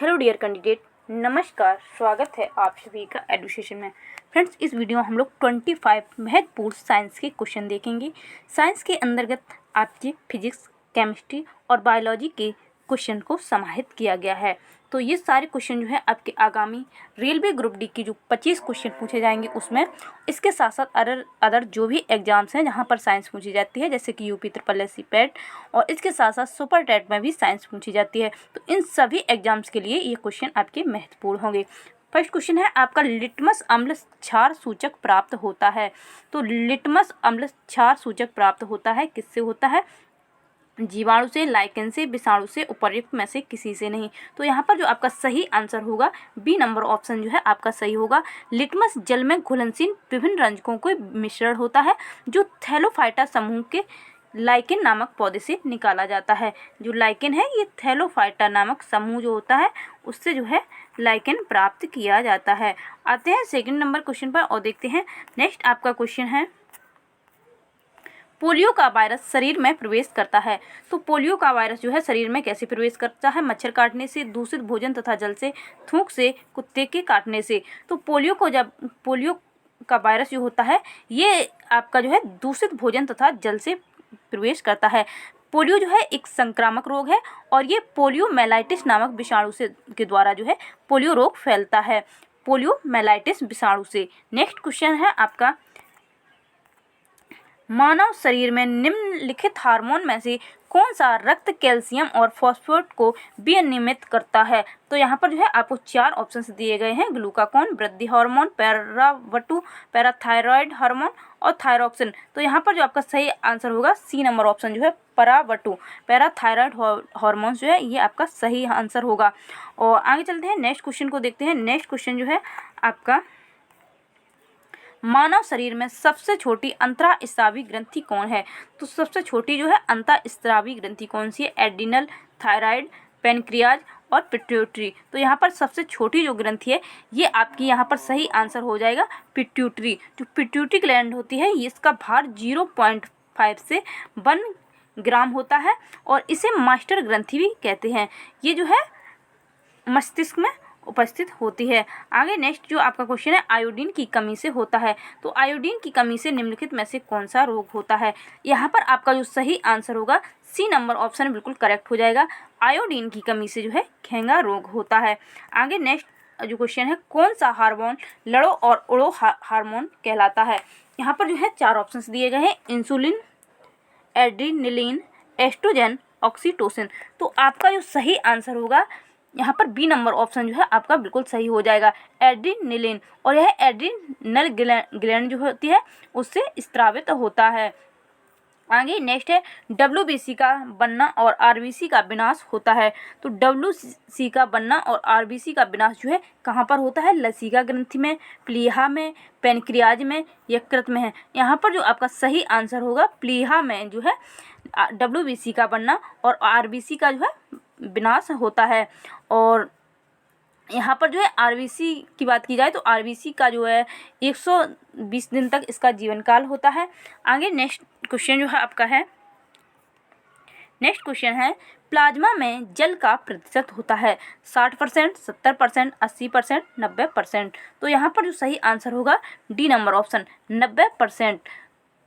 Hello dear candidate, नमस्कार। स्वागत है आप सभी का एडुकेशन में। फ्रेंड्स, इस वीडियो में हम लोग 25 महत्वपूर्ण साइंस के क्वेश्चन देखेंगे। साइंस के अंतर्गत आपके फिजिक्स, केमिस्ट्री और बायोलॉजी के क्वेश्चन को समाहित किया गया है। तो ये सारे क्वेश्चन जो है आपके आगामी रेलवे ग्रुप डी की जो 25 क्वेश्चन पूछे जाएंगे उसमें, इसके साथ साथ अदर जो भी एग्जाम्स हैं जहाँ पर साइंस पूछी जाती है, जैसे कि यूपी SSC पेट, और इसके साथ साथ सुपर टेट में भी साइंस पूछी जाती है। तो इन सभी एग्जाम्स के लिए ये क्वेश्चन आपके महत्वपूर्ण होंगे। फर्स्ट क्वेश्चन है आपका, लिटमस अम्ल क्षार सूचक प्राप्त होता है। तो लिटमस अम्ल क्षार सूचक प्राप्त होता है, किससे होता है? जीवाणु से, लाइकेन से, विषाणु से, उपर्युक्त में से किसी से नहीं। तो यहाँ पर जो आपका सही आंसर होगा, बी नंबर ऑप्शन जो है आपका सही होगा। लिटमस जल में घुलनशील विभिन्न रंजकों के मिश्रण होता है जो थैलोफाइटा समूह के लाइकेन नामक पौधे से निकाला जाता है। जो लाइकेन है, ये थैलोफाइटा नामक समूह जो होता है उससे जो है लाइकेन प्राप्त किया जाता है। आते हैं सेकंड नंबर क्वेश्चन पर और देखते हैं। नेक्स्ट आपका क्वेश्चन है, पोलियो का वायरस शरीर में प्रवेश करता है। तो पोलियो का वायरस जो है शरीर में कैसे प्रवेश करता है? मच्छर काटने से, दूषित भोजन तथा जल से, थूक से, कुत्ते के काटने से। तो पोलियो का वायरस जो होता है ये आपका जो है दूषित भोजन तथा जल से प्रवेश करता है। पोलियो जो है एक संक्रामक रोग है और ये पोलियोमेलाइटिस नामक विषाणु से के द्वारा जो है पोलियो रोग फैलता है, पोलियोमेलाइटिस विषाणु से। नेक्स्ट क्वेश्चन है आपका, मानव शरीर में निम्नलिखित हार्मोन में से कौन सा रक्त कैल्शियम और फॉस्फेट को विनियमित करता है? तो यहाँ पर जो है आपको 4 ऑप्शंस दिए गए हैं। ग्लूकागॉन, वृद्धि हार्मोन, पैरावटू, पैराथायरॉयड हार्मोन और थायरॉक्सिन। तो यहाँ पर जो आपका सही आंसर होगा, सी नंबर ऑप्शन जो है पैरावटू, पैराथायरॉयड हार्मोन जो है ये आपका सही आंसर होगा। और आगे चलते हैं, नेक्स्ट क्वेश्चन को देखते हैं। नेक्स्ट क्वेश्चन जो है आपका, मानव शरीर में सबसे छोटी अंतःस्रावी ग्रंथि कौन है? तो सबसे छोटी जो है अंतःस्रावी ग्रंथि कौन सी है? एड्रिनल, थायराइड, पेनक्रियाज और पिट्यूटरी। तो यहाँ पर सबसे छोटी जो ग्रंथि है ये आपकी यहाँ पर सही आंसर हो जाएगा पिट्यूटरी। जो पिट्यूटरी ग्लैंड होती है ये, इसका भार 0.5 से 1 ग्राम होता है और इसे मास्टर ग्रंथि भी कहते हैं। ये जो है मस्तिष्क में उपस्थित होती है। आगे नेक्स्ट जो आपका क्वेश्चन है, आयोडीन की कमी से होता है। तो आयोडीन की कमी से निम्नलिखित में से कौन सा रोग होता है? यहाँ पर आपका जो सही आंसर होगा, सी नंबर ऑप्शन बिल्कुल करेक्ट हो जाएगा। आयोडीन की कमी से जो है घेंघा रोग होता है। आगे नेक्स्ट जो क्वेश्चन है, कौन सा हार्मोन लड़ो और उड़ो हार्मोन कहलाता है? यहाँ पर जो है 4 ऑप्शन दिए गए हैं, इंसुलिन, एड्रीनलिन, एस्ट्रोजन, ऑक्सीटोसिन। तो आपका जो सही आंसर होगा यहाँ पर बी नंबर ऑप्शन जो है आपका बिल्कुल सही हो जाएगा, एड्रीनलिन। और यह एड्रीनल ग्लैंड जो होती है उससे स्रावित होता है। आगे नेक्स्ट है, WBC का बनना और RBC का विनाश होता है। तो WBC का बनना और RBC का विनाश जो है कहाँ पर होता है? लसिका ग्रंथि में, प्लीहा में, पेनक्रियाज में, यकृत में है। यहाँ पर जो आपका सही आंसर होगा, प्लीहा में जो है WBC का बनना और RBC का जो है विनाश होता है। और यहाँ पर जो है RBC की बात की जाए तो RBC का जो है 120 दिन तक इसका जीवन काल होता है। आगे नेक्स्ट क्वेश्चन जो है आपका है, नेक्स्ट क्वेश्चन है, प्लाज्मा में जल का प्रतिशत होता है 60%, 70%, 80%, 90%। तो यहाँ पर जो सही आंसर होगा, डी नंबर ऑप्शन 90%।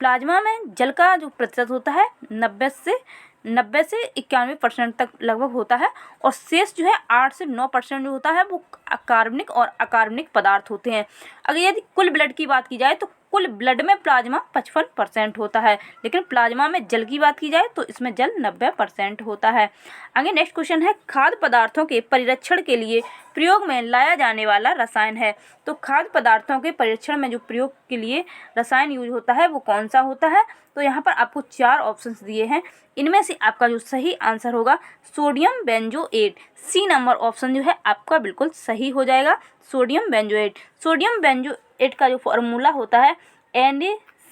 प्लाज्मा में जल का जो प्रतिशत होता है 90 से 91% तक लगभग होता है और शेष जो है 8 से 9% जो होता है वो कार्बनिक और अकार्बनिक पदार्थ होते हैं। अगर यदि कुल ब्लड की बात की जाए तो कुल ब्लड में प्लाज्मा 55% होता है, लेकिन प्लाज्मा में जल की बात की जाए तो इसमें जल 90% होता है। आगे नेक्स्ट क्वेश्चन है, खाद्य पदार्थों के परिरक्षण के लिए प्रयोग में लाया जाने वाला रसायन है। तो खाद्य पदार्थों के परिरक्षण में जो प्रयोग के लिए रसायन यूज होता है वो कौन सा होता है? तो यहाँ पर आपको 4 ऑप्शंस दिए हैं। इनमें से आपका जो सही आंसर होगा, sodium benzoate. C number option जो है आपका बिल्कुल सही हो जाएगा, सोडियम बेंजोएट। सोडियम बेंजोएट का जो फॉर्मूला होता है Na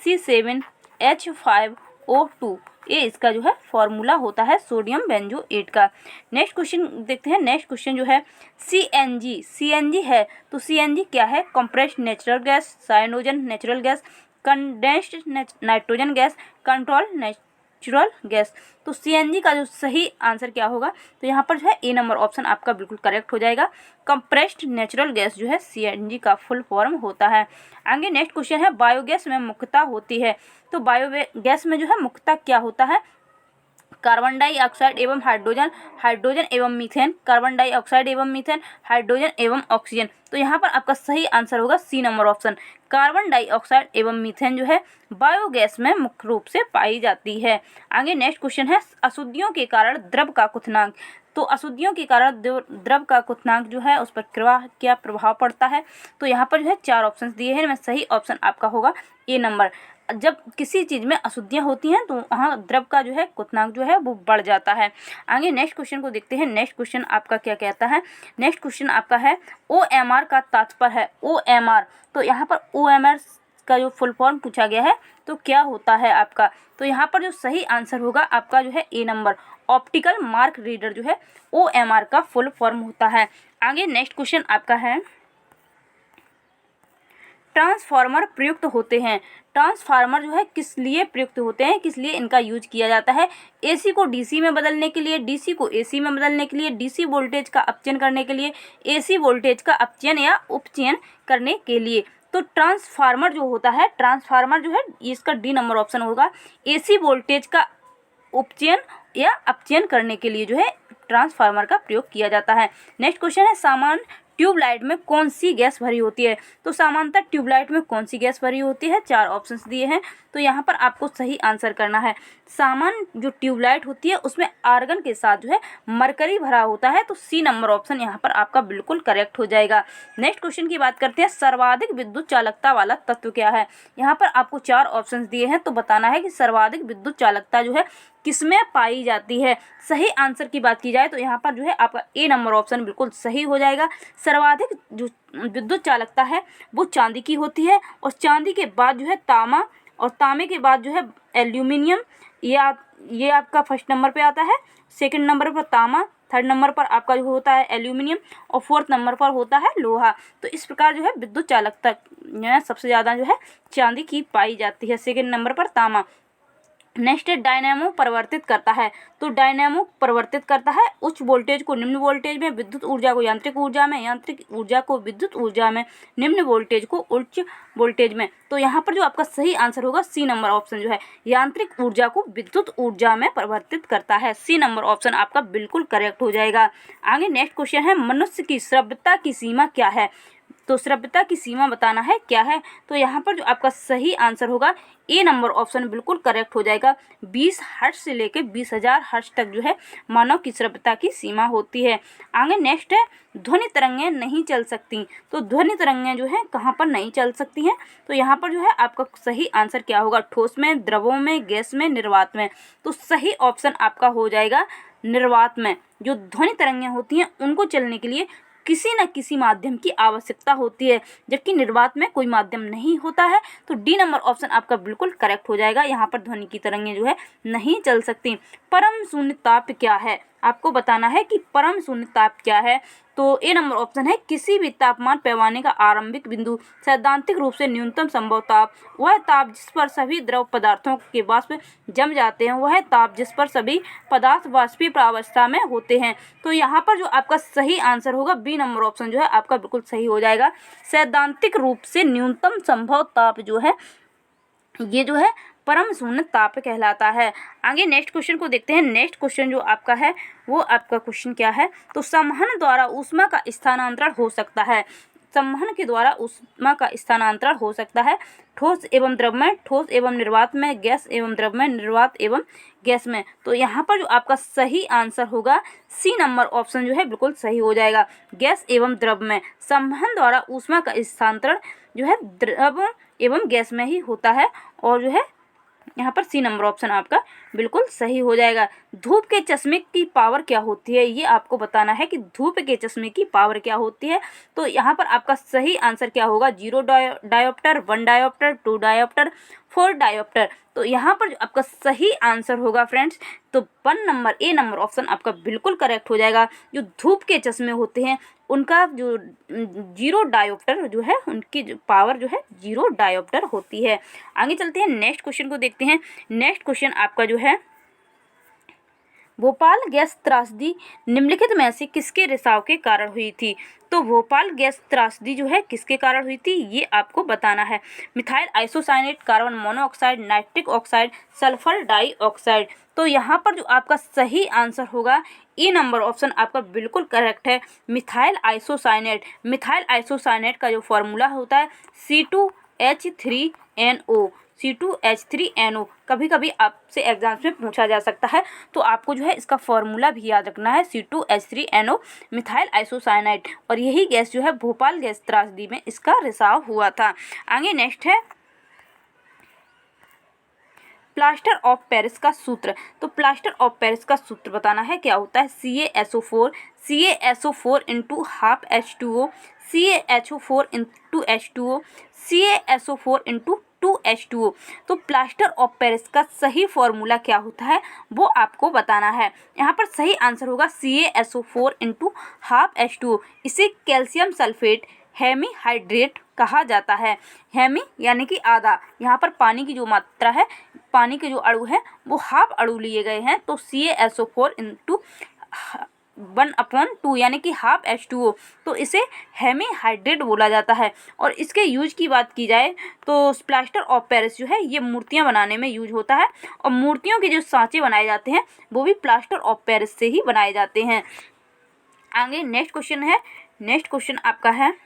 C7H5O2, ये इसका जो है फॉर्मूला होता है सोडियम बेंजोएट का। नेक्स्ट क्वेश्चन देखते हैं। नेक्स्ट क्वेश्चन जो है, CNG है। तो CNG क्या है? Compressed natural gas, Cyanogen natural gas, condensed nitrogen gas, control natural gas. तो CNG का जो सही आंसर क्या होगा, तो यहाँ पर जो है ए नंबर ऑप्शन आपका बिल्कुल करेक्ट हो जाएगा। कंप्रेस्ड नेचुरल गैस जो है CNG का फुल फॉर्म होता है। आगे नेक्स्ट क्वेश्चन है, बायोगैस में मुख्यतः होती है। तो बायोगैस में जो है मुख्यतः क्या होता है, कार्बन डाइऑक्साइड एवं हाइड्रोजन, हाइड्रोजन एवं मीथेन, कार्बन डाइऑक्साइड एवं मीथेन, हाइड्रोजन एवं ऑक्सीजन। तो यहाँ पर आपका सही आंसर होगा C number option, carbon dioxide एवं मीथेन जो है बायोगैस में मुख्य रूप से पाई जाती है। आगे नेक्स्ट क्वेश्चन है, अशुद्धियों के कारण द्रव का क्वथनांक। तो अशुद्धियों के कारण द्रव का क्वथनांक जो है उस पर क्या प्रभाव पड़ता है। तो यहाँ पर जो है 4 ऑप्शन दिए हैं, इनमें सही ऑप्शन आपका होगा ए नंबर। जब किसी चीज़ में अशुद्धियाँ होती हैं तो वहाँ द्रव का जो है क्वथनांक जो है वो बढ़ जाता है। आगे नेक्स्ट क्वेश्चन को देखते हैं। नेक्स्ट क्वेश्चन आपका क्या कहता है, नेक्स्ट क्वेश्चन आपका है OMR का तात्पर्य है OMR। तो यहाँ पर OMR का जो फुल फॉर्म पूछा गया है तो क्या होता है आपका। तो यहाँ पर जो सही आंसर होगा आपका जो है ए नंबर, ऑप्टिकल मार्क रीडर जो है OMR का फुल फॉर्म होता है। आगे नेक्स्ट क्वेश्चन आपका है, ट्रांसफार्मर प्रयुक्त होते हैं। ट्रांसफार्मर जो है किस लिए प्रयुक्त होते हैं, किस लिए इनका यूज किया जाता है। AC को DC में बदलने के लिए, DC को AC में बदलने के लिए, DC वोल्टेज का अपचयन करने के लिए, AC वोल्टेज का अपचयन या उपचयन करने के लिए। तो ट्रांसफार्मर जो होता है, ट्रांसफार्मर जो है इसका डी नंबर ऑप्शन होगा, AC वोल्टेज का उपचयन या अपचयन करने के लिए जो है ट्रांसफार्मर का प्रयोग किया जाता है। नेक्स्ट क्वेश्चन है, सामान्य ट्यूबलाइट में कौन सी गैस भरी होती है। तो सामान्यतः ट्यूबलाइट में कौन सी गैस भरी होती है, 4 ऑप्शंस दिए हैं, तो यहाँ पर आपको सही आंसर करना है। सामान्य जो ट्यूबलाइट होती है उसमें आर्गन के साथ जो है मरकरी भरा होता है, तो सी नंबर ऑप्शन यहाँ पर आपका बिल्कुल करेक्ट हो जाएगा। नेक्स्ट क्वेश्चन की बात करते हैं, सर्वाधिक विद्युत चालकता वाला तत्व क्या है। यहाँ पर आपको 4 ऑप्शंस दिए हैं, तो बताना है कि सर्वाधिक विद्युत चालकता जो है किसमें पाई जाती है। सही आंसर की बात की जाए तो यहाँ पर जो है आपका ए नंबर ऑप्शन बिल्कुल सही हो जाएगा। सर्वाधिक जो विद्युत चालकता है वो चांदी की होती है, और चांदी के बाद जो है तांबा, और तांबे के बाद जो है एल्यूमिनियम, ये आपका फर्स्ट नंबर पे आता है, सेकंड नंबर पर तांबा, थर्ड नंबर पर आपका जो होता है एल्यूमिनियम, और फोर्थ नंबर पर होता है लोहा। तो इस प्रकार जो है विद्युत चालकता जो है सबसे ज़्यादा जो है चांदी की पाई जाती है, सेकंड नंबर पर तांबा। नेक्स्ट है, डायनेमो परिवर्तित करता है। तो डायनेमो परिवर्तित करता है उच्च वोल्टेज को निम्न वोल्टेज में, विद्युत ऊर्जा को यांत्रिक ऊर्जा में, यांत्रिक ऊर्जा को विद्युत ऊर्जा में, निम्न वोल्टेज को उच्च वोल्टेज में। तो यहाँ पर जो आपका सही आंसर होगा सी नंबर ऑप्शन जो है यांत्रिक ऊर्जा को विद्युत ऊर्जा में परिवर्तित करता है। सी नंबर ऑप्शन आपका बिल्कुल करेक्ट हो जाएगा। आगे नेक्स्ट क्वेश्चन है, मनुष्य की श्रव्यता की सीमा क्या है। तो श्रव्यता की सीमा बताना है क्या है। तो यहाँ पर जो आपका सही आंसर होगा ए नंबर ऑप्शन बिल्कुल करेक्ट हो जाएगा। 20 हर्ट्ज से लेकर 20,000 हर्ट्ज तक जो है मानव की श्रव्यता की सीमा होती है। आगे नेक्स्ट है, ध्वनि तरंगें नहीं चल सकती। तो ध्वनि तरंगें जो है कहाँ पर नहीं चल सकती हैं। तो यहाँ पर जो है आपका सही आंसर क्या होगा, ठोस में, द्रवों में, गैस में, निर्वात में। तो सही ऑप्शन आपका हो जाएगा निर्वात में। जो ध्वनि तरंगें होती हैं उनको चलने के लिए किसी न किसी माध्यम की आवश्यकता होती है, जबकि निर्वात में कोई माध्यम नहीं होता है। तो डी नंबर ऑप्शन आपका बिल्कुल करेक्ट हो जाएगा। यहाँ पर ध्वनि की तरंगें जो है नहीं चल सकती। परम शून्य ताप क्या है, आपको बताना है कि परम शून्य ताप क्या है। तो ए नंबर ऑप्शन है, किसी भी तापमान पैमाने का आरंभिक बिंदु, सैद्धांतिक रूप से न्यूनतम संभव ताप, वह ताप जिस पर सभी द्रव पदार्थों के वाष्प जम जाते हैं, वह ताप जिस पर सभी पदार्थ वाष्पीय प्रावस्था में होते हैं। तो यहाँ पर जो आपका सही आंसर होगा बी नंबर ऑप्शन जो है आपका बिल्कुल सही हो जाएगा। सैद्धांतिक रूप से न्यूनतम संभव ताप जो है ये जो है परम शून्य ताप कहलाता है। आगे नेक्स्ट क्वेश्चन को देखते हैं। नेक्स्ट क्वेश्चन जो आपका है वो आपका क्वेश्चन क्या है, तो संवहन द्वारा ऊष्मा का स्थानांतरण हो सकता है। संवहन के द्वारा ऊष्मा का स्थानांतरण हो सकता है ठोस एवं द्रव में, ठोस एवं निर्वात में, गैस एवं द्रव में, निर्वात एवं गैस में। तो यहाँ पर जो आपका सही आंसर होगा सी नंबर ऑप्शन जो है बिल्कुल सही हो जाएगा। गैस एवं द्रव में संवहन द्वारा ऊष्मा का स्थानांतरण जो है द्रव एवं गैस में ही होता है, और जो है यहाँ पर सी नंबर ऑप्शन आपका बिल्कुल सही हो जाएगा। धूप के चश्मे की पावर क्या होती है, ये आपको बताना है कि धूप के चश्मे की पावर क्या होती है। तो यहाँ पर आपका सही आंसर क्या होगा, 0 डायोप्टर, 1 डायोप्टर, 2 डायोप्टर, 4 डायोप्टर। तो यहाँ पर जो आपका सही आंसर होगा फ्रेंड्स, तो 1 नंबर ए नंबर ऑप्शन आपका बिल्कुल करेक्ट हो जाएगा। जो धूप के चश्मे होते हैं उनका जो 0 डायोप्टर जो है, उनकी जो पावर जो है 0 डायोप्टर होती है। आगे चलते हैं, नेक्स्ट क्वेश्चन को देखते हैं। नेक्स्ट क्वेश्चन आपका जो है भोपाल गैस त्रासदी निम्नलिखित में से किसके रिसाव के कारण हुई थी? तो भोपाल गैस त्रासदी जो है किसके कारण हुई थी, ये आपको बताना है। Methyl isocyanate, carbon monoxide, nitric oxide, sulphur dioxide. तो यहाँ पर जो आपका सही आंसर होगा ए नंबर ऑप्शन आपका बिल्कुल करेक्ट है, मिथाइल आइसोसाइनेट। मिथाइल आइसोसाइनेट का जो फॉर्मूला होता है C2H3NO। C2H3NO कभी कभी आपसे एग्जाम्स में पूछा जा सकता है, तो आपको जो है इसका फॉर्मूला भी याद रखना है, C2H3NO मिथाइल आइसोसाइनेट। और यही गैस जो है भोपाल गैस त्रासदी में इसका रिसाव हुआ था। आगे नेक्स्ट है प्लास्टर ऑफ पेरिस का सूत्र। तो प्लास्टर ऑफ पेरिस का सूत्र बताना है, क्या होता है? CaSO4 into half H2O, CaHO4 into H2O, CaSO4 into 2H2O। तो प्लास्टर ऑफ पेरिस का सही फॉर्मूला क्या होता है वो आपको बताना है। यहाँ पर सही आंसर होगा CaSO4 इंटू हाफ H2O। इसे कैल्शियम सल्फेट हेमीहाइड्रेट कहा जाता है। हेमी यानी कि आधा, यहाँ पर पानी की जो मात्रा है, पानी के जो अणु है वो हाफ अणु लिए गए हैं, तो CaSO4 इंटू 1/2 यानी कि हाफ H2O, तो इसे हेमीहाइड्रेट बोला जाता है। और इसके यूज की बात की जाए तो प्लास्टर ऑफ पेरिस जो है ये मूर्तियाँ बनाने में यूज होता है, और मूर्तियों के जो सांचे बनाए जाते हैं वो भी प्लास्टर ऑफ पेरिस से ही बनाए जाते हैं। आगे नेक्स्ट क्वेश्चन है, नेक्स्ट क्वेश्चन आपका है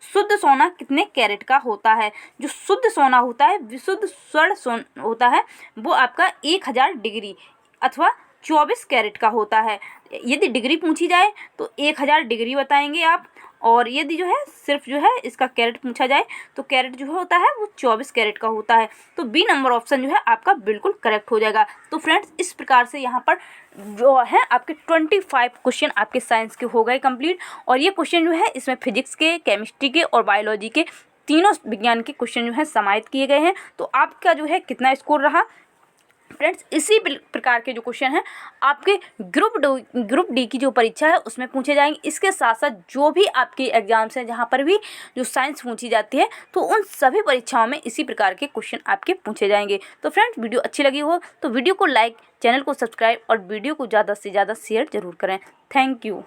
शुद्ध सोना कितने कैरेट का होता है? जो शुद्ध सोना होता है, विशुद्ध स्वर्ण सोना होता है, वो आपका 1000 डिग्री अथवा 24 कैरेट का होता है। यदि डिग्री पूछी जाए तो 1000 डिग्री बताएंगे आप, और यदि जो है सिर्फ जो है इसका कैरेट पूछा जाए तो कैरेट जो होता है वो 24 कैरेट का होता है। तो बी नंबर ऑप्शन जो है आपका बिल्कुल करेक्ट हो जाएगा। तो फ्रेंड्स इस प्रकार से यहाँ पर जो है आपके 25 क्वेश्चन आपके साइंस के हो गए कंप्लीट। और ये क्वेश्चन जो है इसमें फिजिक्स के, केमिस्ट्री के और बायोलॉजी के तीनों विज्ञान के क्वेश्चन जो है समाहित किए गए हैं। तो आपका जो है कितना स्कोर रहा फ्रेंड्स? इसी प्रकार के जो क्वेश्चन हैं आपके ग्रुप डी की जो परीक्षा है उसमें पूछे जाएंगे। इसके साथ साथ जो भी आपके एग्जाम्स हैं जहाँ पर भी जो साइंस पूछी जाती है तो उन सभी परीक्षाओं में इसी प्रकार के क्वेश्चन आपके पूछे जाएंगे। तो फ्रेंड्स वीडियो अच्छी लगी हो तो वीडियो को लाइक, चैनल को सब्सक्राइब और वीडियो को ज़्यादा से ज़्यादा शेयर जरूर करें। Thank you.